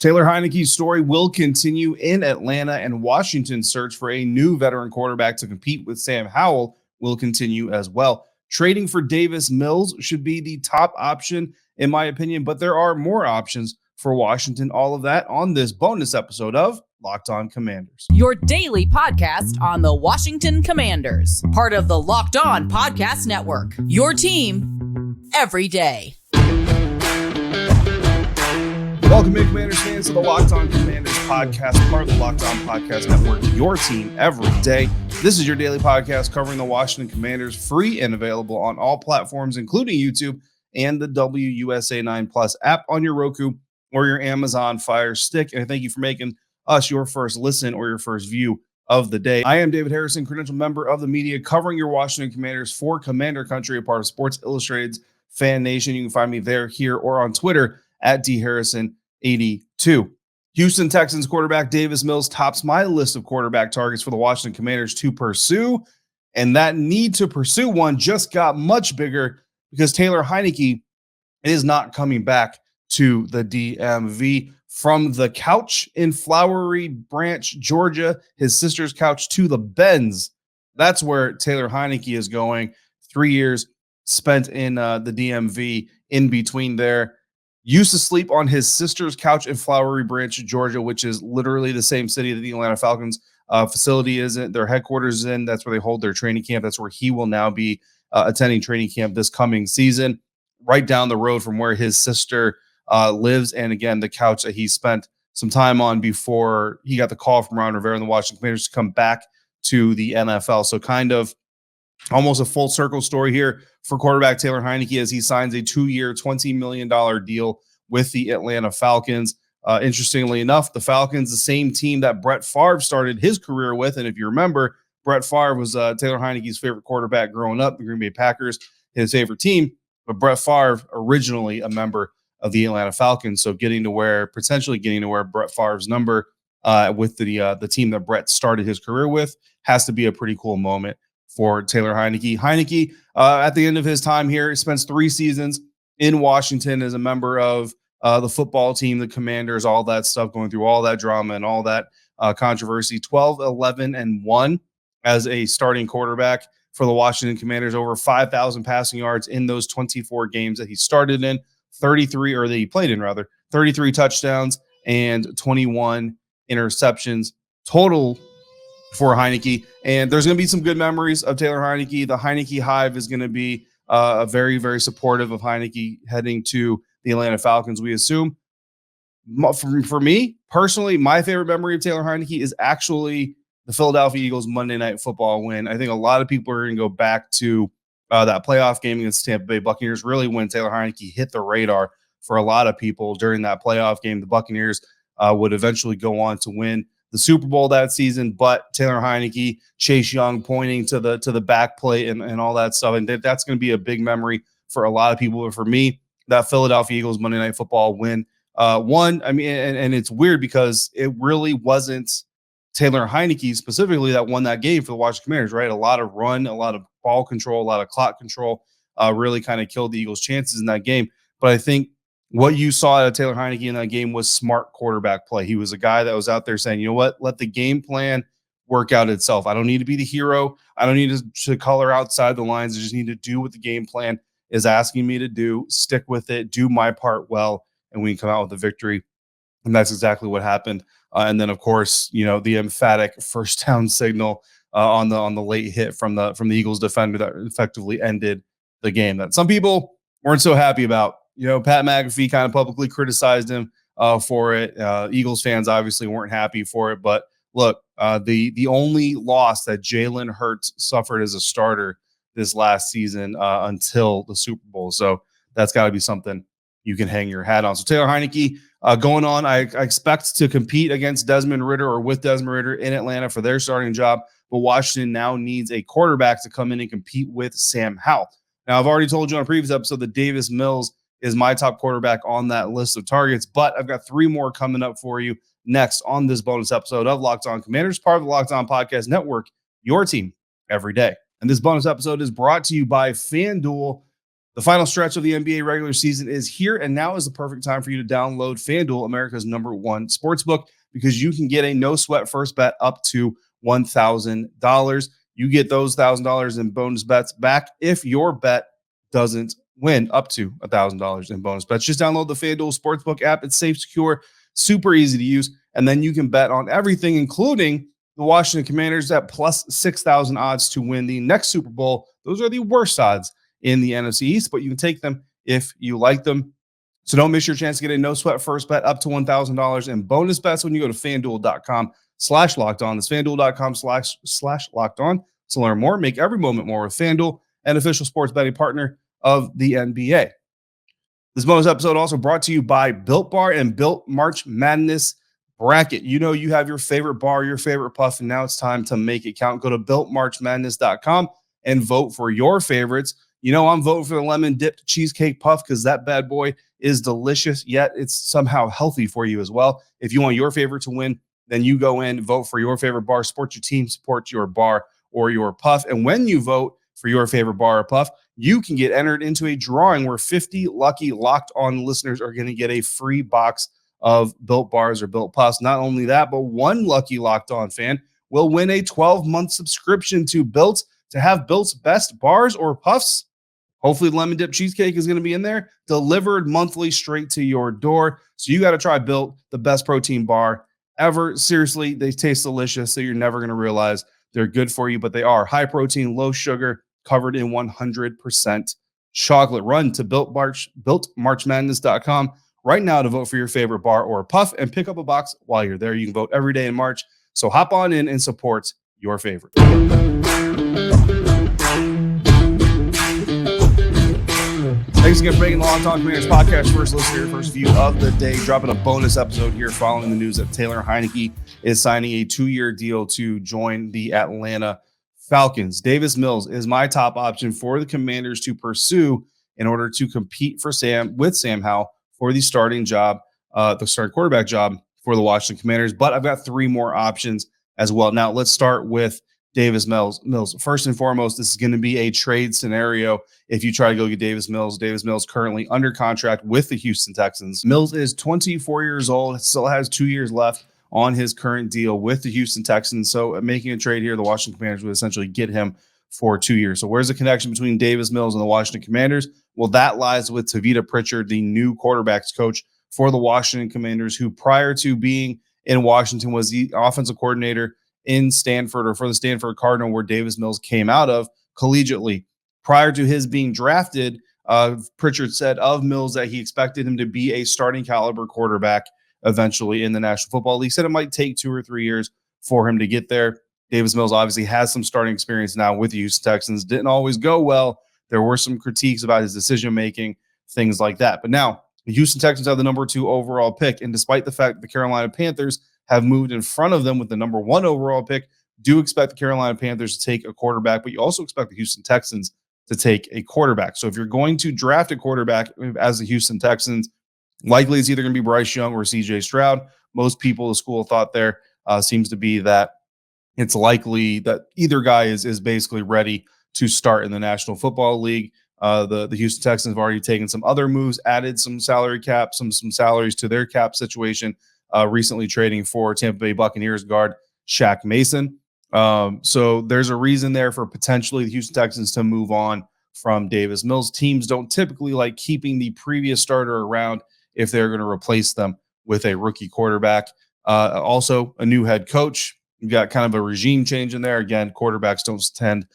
Taylor Heinicke's story will continue in Atlanta, and Washington's search for a new veteran quarterback to compete with Sam Howell will continue as well. Trading for Davis Mills should be the top option, in my opinion, but there are more options for Washington. All of that on this bonus episode of Locked On Commanders. Your daily podcast on the Washington Commanders, part of the Locked On Podcast Network. Your team every day. Welcome in, Commanders fans, to the Locked On Commanders podcast, part of the Locked On Podcast Network, your team every day. This is your daily podcast covering the Washington Commanders, free and available on all platforms, including YouTube and the WUSA 9 Plus app on your Roku or your Amazon Fire Stick. And thank you for making us your first listen or your first view of the day. I am David Harrison, credentialed member of the media covering your Washington Commanders for Commander Country, a part of Sports Illustrated's FanNation. You can find me there, here, or on Twitter at dharrison82. Houston Texans quarterback Davis Mills tops my list of quarterback targets for the Washington Commanders to pursue, and that need to pursue one just got much bigger because Taylor Heinicke is not coming back to the DMV. From the couch in Flowery Branch, Georgia, his sister's couch, to the Benz. That's where Taylor Heinicke is going. 3 years spent in the DMV in between there. Used to sleep on his sister's couch in Flowery Branch, Georgia, which is literally the same city that the Atlanta Falcons facility is in. Their headquarters is in. That's where they hold their training camp. That's where he will now be attending training camp this coming season, right down the road from where his sister lives. And again, the couch that he spent some time on before he got the call from Ron Rivera and the Washington Commanders to come back to the NFL. So kind of almost a full circle story here for quarterback Taylor Heinicke as he signs a 2-year, $20 million deal with the Atlanta Falcons. Interestingly enough, the Falcons, the same team that Brett Favre started his career with. And if you remember, Brett Favre was Taylor Heinicke's favorite quarterback growing up, the Green Bay Packers, his favorite team. But Brett Favre, originally a member of the Atlanta Falcons, so potentially getting to wear Brett Favre's number with the team that Brett started his career with has to be a pretty cool moment for Taylor Heinicke. Heinicke, at the end of his time here, spends 3 seasons in Washington as a member of the football team, the Commanders, all that stuff, going through all that drama and all that controversy. 12, 11, and 1 as a starting quarterback for the Washington Commanders, over 5,000 passing yards in those 24 games that he started in. 33 touchdowns and 21 interceptions total for Heinicke. And there's going to be some good memories of Taylor Heinicke. The Heinicke Hive is going to be very, very supportive of Heinicke heading to the Atlanta Falcons, we assume. For me, personally, my favorite memory of Taylor Heinicke is actually the Philadelphia Eagles Monday Night Football win. I think a lot of people are going to go back to that playoff game against Tampa Bay Buccaneers, really when Taylor Heinicke hit the radar for a lot of people during that playoff game. The Buccaneers would eventually go on to win the Super Bowl that season, but Taylor Heinicke, Chase Young pointing to the back plate and all that stuff, and that's going to be a big memory for a lot of people. But for me, that Philadelphia Eagles Monday Night Football win won. I mean, and it's weird because it really wasn't Taylor Heinicke specifically that won that game for the Washington Commanders, right? A lot of run, a lot of ball control, a lot of clock control really kind of killed the Eagles' chances in that game. But I think what you saw out of Taylor Heinicke in that game was smart quarterback play. He was a guy that was out there saying, you know what, let the game plan work out itself. I don't need to be the hero. I don't need to color outside the lines. I just need to do what the game plan is asking me to do, stick with it, do my part well, and we can come out with a victory. And that's exactly what happened. And then, of course, the emphatic first down signal on the late hit from the Eagles defender that effectively ended the game. That some people weren't so happy about. Pat McAfee kind of publicly criticized him for it. Eagles fans obviously weren't happy for it. But look, the only loss that Jalen Hurts suffered as a starter this last season until the Super Bowl. So that's got to be something you can hang your hat on. So Taylor Heinicke going on. I expect to compete against Desmond Ridder or with Desmond Ridder in Atlanta for their starting job. But Washington now needs a quarterback to come in and compete with Sam Howell. Now, I've already told you on a previous episode that Davis Mills is my top quarterback on that list of targets, but I've got 3 more coming up for you next on this bonus episode of Locked On Commanders, part of the Locked On Podcast Network, your team every day. And this bonus episode is brought to you by FanDuel. The final stretch of the NBA regular season is here, and now is the perfect time for you to download FanDuel, America's #1 sportsbook, because you can get a no-sweat first bet up to $1,000. You get those $1,000 in bonus bets back if your bet doesn't win, up to $1,000 in bonus bets. Just download the FanDuel Sportsbook app. It's safe, secure, super easy to use, and then you can bet on everything, including the Washington Commanders at plus 6,000 odds to win the next Super Bowl. Those are the worst odds in the NFC East, but you can take them if you like them. So don't miss your chance to get a no-sweat first bet up to $1,000 in bonus bets when you go to FanDuel.com/lockedon. That's FanDuel.com/lockedon to learn more. Make every moment more with FanDuel, an official sports betting partner of the NBA. This bonus episode also brought to you by Built Bar and Built March Madness Bracket. You know you have your favorite bar, your favorite puff, and now it's time to make it count. Go to BuiltMarchMadness.com and vote for your favorites. You know, I'm voting for the lemon dipped cheesecake puff because that bad boy is delicious, yet it's somehow healthy for you as well. If you want your favorite to win, then you go in, vote for your favorite bar, support your team, support your bar or your puff. And when you vote for your favorite bar or puff, you can get entered into a drawing where 50 lucky Locked On listeners are going to get a free box of Built Bars or Built Puffs. Not only that, but one lucky Locked On fan will win a 12-month subscription to Built to have Built's best bars or puffs. Hopefully lemon dip cheesecake is going to be in there, delivered monthly straight to your door. So you got to try Built, the best protein bar ever. Seriously, they taste delicious, so you're never going to realize they're good for you, but they are high protein, low sugar, covered in 100% chocolate. Run to BuiltMarchMadness.com right now to vote for your favorite bar or puff and pick up a box while you're there. You can vote every day in March. So hop on in and support your favorite. Thanks again for making the Locked On Commanders podcast first listen to your first view of the day. Dropping a bonus episode here following the news that Taylor Heinicke is signing a 2-year deal to join the Atlanta Falcons. Davis Mills is my top option for the Commanders to pursue in order to compete for Sam Howell for the starting quarterback job for the Washington Commanders. But I've got 3 more options as well. Now let's start with Davis Mills. First and foremost, this is going to be a trade scenario if you try to go get Davis Mills. Davis Mills currently under contract with the Houston Texans. Mills is 24 years old, still has 2 years left on his current deal with the Houston Texans. So making a trade here, the Washington Commanders would essentially get him for 2 years. So where's the connection between Davis Mills and the Washington Commanders? Well, that lies with Tavita Pritchard, the new quarterbacks coach for the Washington Commanders, who prior to being in Washington was the offensive coordinator in Stanford, or for the Stanford Cardinal, where Davis Mills came out of collegiately. Prior to his being drafted, Pritchard said of Mills that he expected him to be a starting caliber quarterback eventually in the National Football League. Said it might take 2 or 3 years for him to get there. Davis Mills obviously has some starting experience now with the Houston Texans. Didn't always go well. There were some critiques about his decision-making, things like that. But now the Houston Texans have the #2 overall pick. And despite the fact that the Carolina Panthers have moved in front of them with the #1 overall pick, do expect the Carolina Panthers to take a quarterback, but you also expect the Houston Texans to take a quarterback. So if you're going to draft a quarterback as the Houston Texans, likely it's either going to be Bryce Young or CJ Stroud. Most people, the school of thought there seems to be that it's likely that either guy is basically ready to start in the National Football League. The Houston Texans have already taken some other moves, added some salary cap, some salaries to their cap situation, recently trading for Tampa Bay Buccaneers guard Shaq Mason. So there's a reason there for potentially the Houston Texans to move on from Davis Mills. Teams don't typically like keeping the previous starter around if they're going to replace them with a rookie quarterback. Also, a new head coach. You've got kind of a regime change in there. Again, quarterbacks don't tend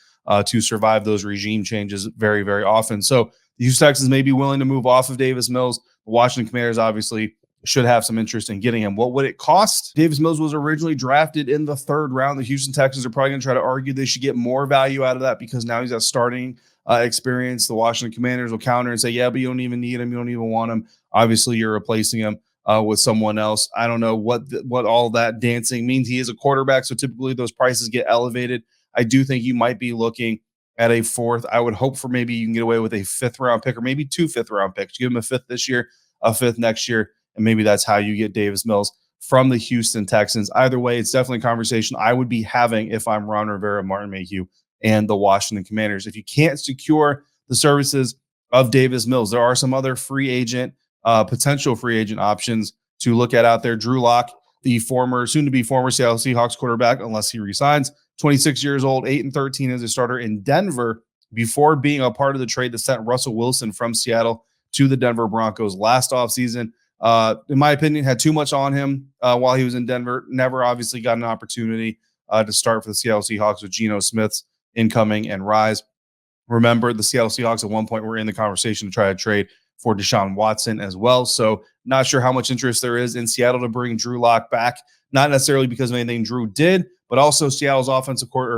to survive those regime changes very, very often. So the Houston Texans may be willing to move off of Davis Mills. The Washington Commanders obviously should have some interest in getting him. What would it cost? Davis Mills was originally drafted in the 3rd round. The Houston Texans are probably going to try to argue they should get more value out of that because now he's got starting experience. The Washington Commanders will counter and say, yeah, but you don't even need him. You don't even want him. Obviously, you're replacing him with someone else. I don't know what all that dancing means. He is a quarterback, so typically those prices get elevated. I do think you might be looking at a 4th. I would hope for maybe you can get away with a 5th round pick or maybe 2 5th round picks. Give him a 5th this year, a 5th next year, and maybe that's how you get Davis Mills from the Houston Texans. Either way, it's definitely a conversation I would be having if I'm Ron Rivera, Martin Mayhew, and the Washington Commanders. If you can't secure the services of Davis Mills. There are some other potential free agent options to look at out there. Drew Lock, the soon-to-be former Seattle Seahawks quarterback, unless he resigns, 26 years old, 8-13 as a starter in Denver before being a part of the trade that sent Russell Wilson from Seattle to the Denver Broncos last offseason. In my opinion, had too much on him while he was in Denver. Never obviously got an opportunity to start for the Seattle Seahawks with Geno Smith's incoming and rise. Remember, the Seattle Seahawks at one point were in the conversation to try to trade for Deshaun Watson as well. So not sure how much interest there is in Seattle to bring Drew Lock back, not necessarily because of anything Drew did, but also Seattle's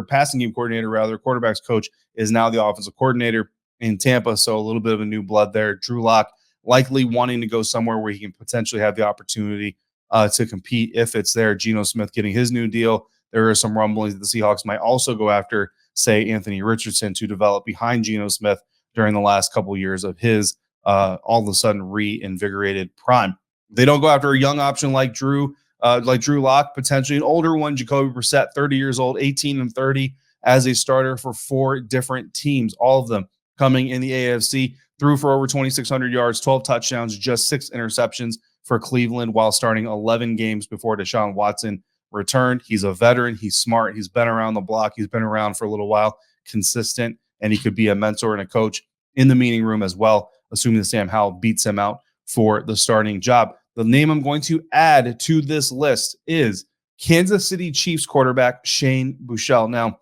passing game coordinator, quarterback's coach, is now the offensive coordinator in Tampa. So a little bit of a new blood there. Drew Lock likely wanting to go somewhere where he can potentially have the opportunity to compete if it's there. Geno Smith getting his new deal. There are some rumblings that the Seahawks might also go after, say, Anthony Richardson to develop behind Geno Smith during the last couple of years of his all of a sudden reinvigorated prime. They don't go after a young option like Drew Lock, potentially an older one, Jacoby Brissett, 30 years old, 18-30 as a starter for 4 different teams, all of them coming in the AFC, threw for over 2,600 yards, 12 touchdowns, just 6 interceptions for Cleveland while starting 11 games before Deshaun Watson returned. He's a veteran. He's smart. He's been around the block. He's been around for a little while, consistent, and he could be a mentor and a coach in the meeting room as well, assuming that Sam Howell beats him out for the starting job. The name I'm going to add to this list is Kansas City Chiefs quarterback Shane Buechele. Now,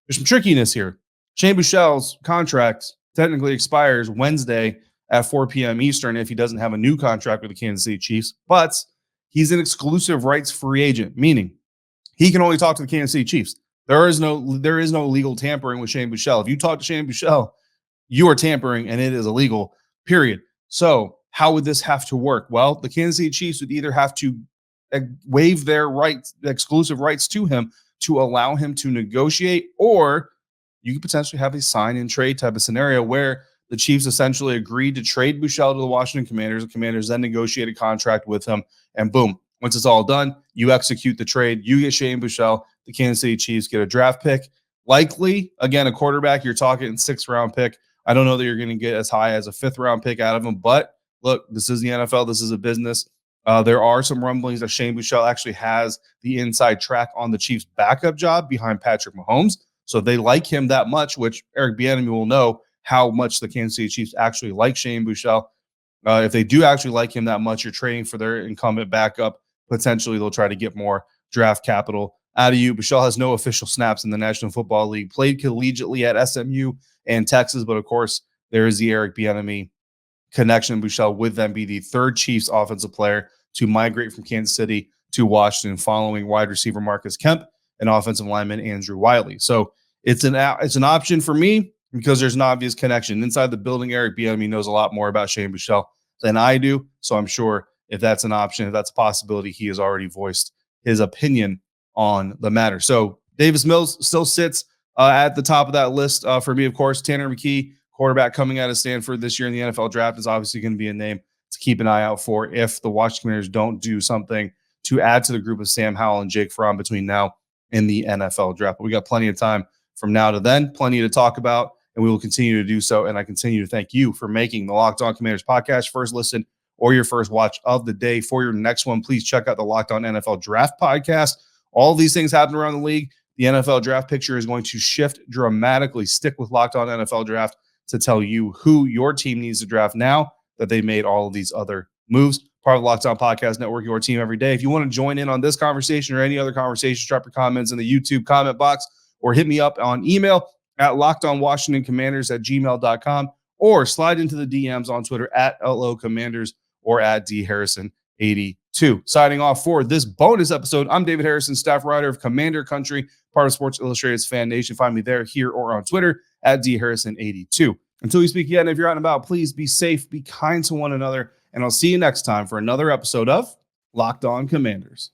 there's some trickiness here. Shane Buechele's contract technically expires Wednesday at 4 p.m. Eastern if he doesn't have a new contract with the Kansas City Chiefs, but he's an exclusive rights free agent, meaning he can only talk to the Kansas City Chiefs. There is no legal tampering with Shane Buechele. If you talk to Shane Buechele, you are tampering and it is illegal, period. So how would this have to work? Well, the Kansas City Chiefs would either have to waive their exclusive rights to him to allow him to negotiate, or you could potentially have a sign and trade type of scenario where the Chiefs essentially agreed to trade Buechele to the Washington Commanders. The Commanders then negotiate a contract with him, and boom, once it's all done, you execute the trade. You get Shane Buechele. The Kansas City Chiefs get a draft pick. Likely, again, a quarterback, you're talking 6th-round pick. I don't know that you're going to get as high as a 5th-round pick out of him, but look, this is the NFL. This is a business. There are some rumblings that Shane Buechele actually has the inside track on the Chiefs' backup job behind Patrick Mahomes. So they like him that much, which Eric Bieniemy will know how much the Kansas City Chiefs actually like Shane Buechele. If they do actually like him that much, you're trading for their incumbent backup. Potentially, they'll try to get more draft capital out of you. Buechele has no official snaps in the National Football League, played collegiately at SMU and Texas, but of course, there is the Eric Bieniemy connection. Buechele would then be the 3rd Chiefs offensive player to migrate from Kansas City to Washington following wide receiver Marcus Kemp and offensive lineman Andrew Wiley. So it's an option for me because there's an obvious connection. Inside the building, Eric Bieniemy knows a lot more about Shane Buechele than I do. So I'm sure if that's an option, if that's a possibility, he has already voiced his opinion on the matter. So Davis Mills still sits at the top of that list for me, of course. Tanner McKee, quarterback coming out of Stanford this year in the NFL draft, is obviously going to be a name to keep an eye out for if the Washington Commanders don't do something to add to the group of Sam Howell and Jake Fromm between now and the NFL draft. But we got plenty of time from now to then, plenty to talk about, and we will continue to do so. And I continue to thank you for making the Locked On Commanders podcast first listen or your first watch of the day. For your next one, please check out the Locked On NFL Draft podcast. All these things happen around the league. The NFL draft picture is going to shift dramatically. Stick with Locked On NFL Draft to tell you who your team needs to draft now that they made all of these other moves. Part of the Locked On Podcast Network, your team every day. If you want to join in on this conversation or any other conversations, drop your comments in the YouTube comment box or hit me up on email at lockedonwashingtoncommanders@gmail.com or slide into the DMs on Twitter at LOCommanders or at DHarrison82. Signing off for this bonus episode, I'm David Harrison, staff writer of Commander Country, part of Sports Illustrated's FanNation. Find me there, here, or on Twitter at DHarrison82. Until we speak again, if you're out and about, please be safe, be kind to one another, and I'll see you next time for another episode of Locked On Commanders.